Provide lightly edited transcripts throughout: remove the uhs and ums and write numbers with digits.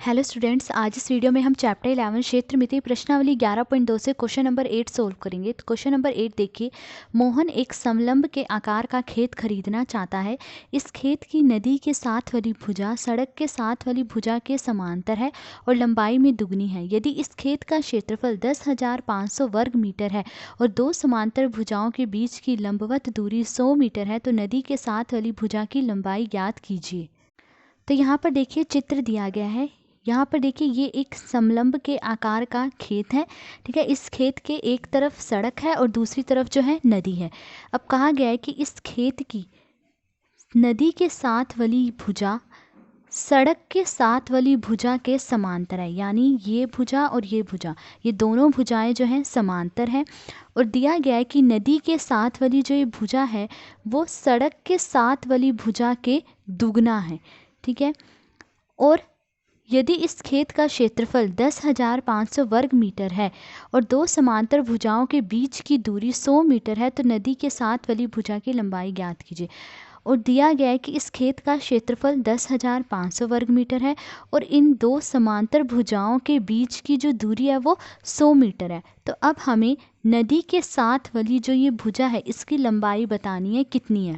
Hello students, आज इस video में हम चैप्टर 11 क्षेत्र मिति प्रश्नावली 11.2 से क्वेश्चन नंबर 8 सोल्व करेंगे। तो क्वेश्चन नंबर 8 देखिए, मोहन एक समलंब के आकार का खेत खरीदना चाहता है। इस खेत की नदी के साथ वाली भुजा सड़क के साथ वाली भुजा के समांतर है और लंबाई में दुगनी है। यदि इस खेत का क्षेत्रफल 10,500 वर्ग मीटर है और दो समांतर भुजाओं के बीच की लंबवत दूरी 100 मीटर है, तो नदी के साथ वाली भुजा की लंबाई ज्ञात कीजिए। तो यहाँ पर देखिए चित्र दिया गया है। यहाँ पर देखिए ये एक समलंब के आकार का खेत है, ठीक है। इस खेत के एक तरफ सड़क है और दूसरी तरफ जो है नदी है। अब कहा गया है कि इस खेत की नदी के साथ वाली भुजा सड़क के साथ वाली भुजा के समांतर है, यानी ये भुजा और ये भुजा, ये दोनों भुजाएं जो हैं समांतर हैं। और दिया गया है कि नदी के साथ वाली जो ये भुजा है वो सड़क के साथ वाली भुजा के दुगना है, ठीक है। और यदि इस खेत का क्षेत्रफल 10,500 वर्ग मीटर है और दो समांतर भुजाओं के बीच की दूरी 100 मीटर है, तो नदी के साथ वाली भुजा की लंबाई ज्ञात कीजिए। और दिया गया है कि इस खेत का क्षेत्रफल 10,500 वर्ग मीटर है और इन दो समांतर भुजाओं के बीच की जो दूरी है वो 100 मीटर है। तो अब हमें नदी के साथ वाली जो ये भुजा है इसकी लंबाई बतानी है, कितनी है।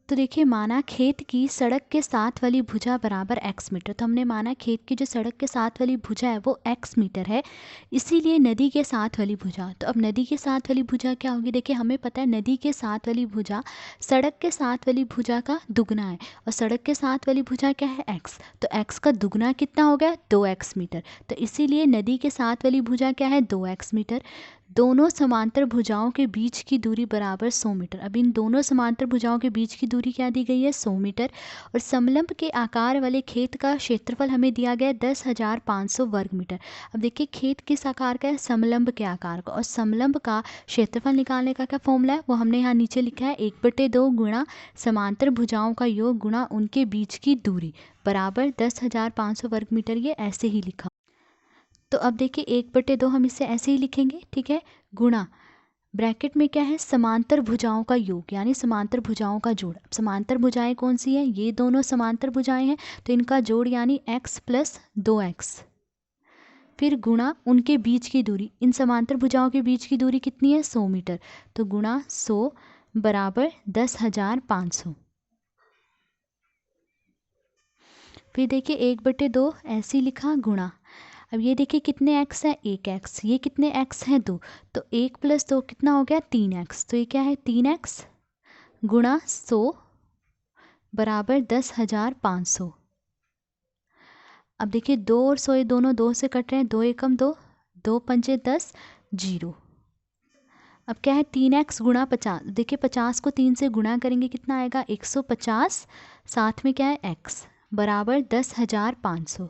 तो देखिए, माना खेत की सड़क के साथ वाली भुजा बराबर x मीटर। तो हमने माना खेत की जो सड़क के साथ वाली भुजा है वो x मीटर है, इसीलिए नदी के साथ वाली भुजा। तो अब नदी के साथ वाली भुजा क्या होगी, देखिए हमें पता है नदी के साथ वाली भुजा सड़क के साथ वाली भुजा का दुगना है और सड़क के साथ वाली भुजा क्या है x। तो x का दुगना कितना हो गया, 2x मीटर। तो इसीलिए नदी के साथ वाली भुजा क्या है, 2x मीटर। दोनों समांतर भुजाओं के बीच की दूरी बराबर 100 मीटर। अब इन दोनों समांतर भुजाओं के बीच की दूरी क्या दी गई है, 100 मीटर। और समलंब के आकार वाले खेत का क्षेत्रफल हमें दिया गया है 10,500 वर्ग मीटर। अब देखिए खेत किस आकार का है, समलंब के आकार का। और समलंब का क्षेत्रफल निकालने का क्या फॉर्मूला है, वो हमने यहाँ नीचे लिखा है, 1/2 गुणा समांतर भुजाओं का योग गुणा उनके बीच की दूरी बराबर 10,500 वर्ग मीटर। ये ऐसे ही लिखा। तो अब देखिए 1/2 हम इसे ऐसे ही लिखेंगे, ठीक है, गुणा ब्रैकेट में क्या है, समांतर भुजाओं का योग यानी समांतर भुजाओं का जोड़। अब समांतर भुजाएं कौन सी हैं, ये दोनों समांतर भुजाएं हैं, तो इनका जोड़ यानी x + 2x। फिर गुणा उनके बीच की दूरी, इन समांतर भुजाओं के बीच की दूरी कितनी है, 100 मीटर। तो गुणा 100 बराबर 10,500। फिर देखिए 1/2 ऐसे ही लिखा, गुणा। अब ये देखिए कितने x है, 1x। ये कितने x हैं, 2। तो 1 + 2 कितना हो गया, 3x। तो ये क्या है, 3x गुणा 100 बराबर 10,500। अब देखिए 2 और 100 ये दोनों 2 से कट रहे हैं, 2 एकम 2, 2 पंचे 10, 0। अब क्या है, 3x गुणा 50। देखिए 50 को 3 से गुणा करेंगे कितना आएगा, 150। साथ में क्या है, x बराबर 10,500।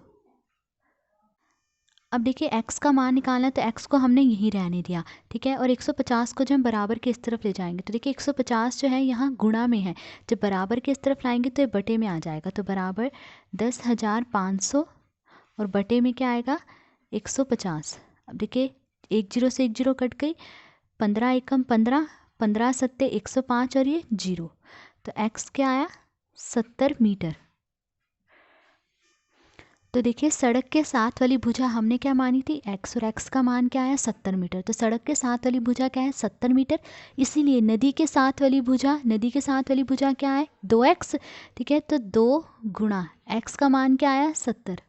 अब देखिए x का मान निकालना है, तो x को हमने यहीं रहने दिया, ठीक है। और 150 को जब हम बराबर के इस तरफ ले जाएंगे तो देखिए 150 जो है यहाँ गुणा में है, जब बराबर के इस तरफ लाएंगे तो ये बटे में आ जाएगा। तो बराबर 10,500 और बटे में क्या आएगा, 150। अब देखिए 1 0 से 1 0 कट गई, 15 एकम 15, 15 सत्ते 105 और ये 0। तो x क्या आया, 70 मीटर। तो देखिए सड़क के साथ वाली भुजा हमने क्या मानी थी, x, और x का मान क्या आया, 70 मीटर। तो सड़क के साथ वाली भुजा क्या है, 70 मीटर। इसीलिए नदी के साथ वाली भुजा क्या है, 2x, ठीक है। तो 2 गुणा x का मान क्या आया, 70।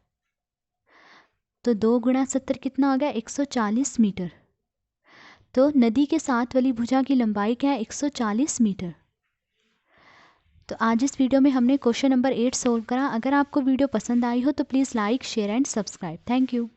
तो 2 गुणा 70 कितना हो गया, 140 मीटर। तो नदी के साथ वाली भुजा की लंबाई क्या है, 140 मीटर। तो आज इस वीडियो में हमने क्वेश्चन नंबर 8 सोल्व करा। अगर आपको वीडियो पसंद आई हो तो please like, share and subscribe. Thank you.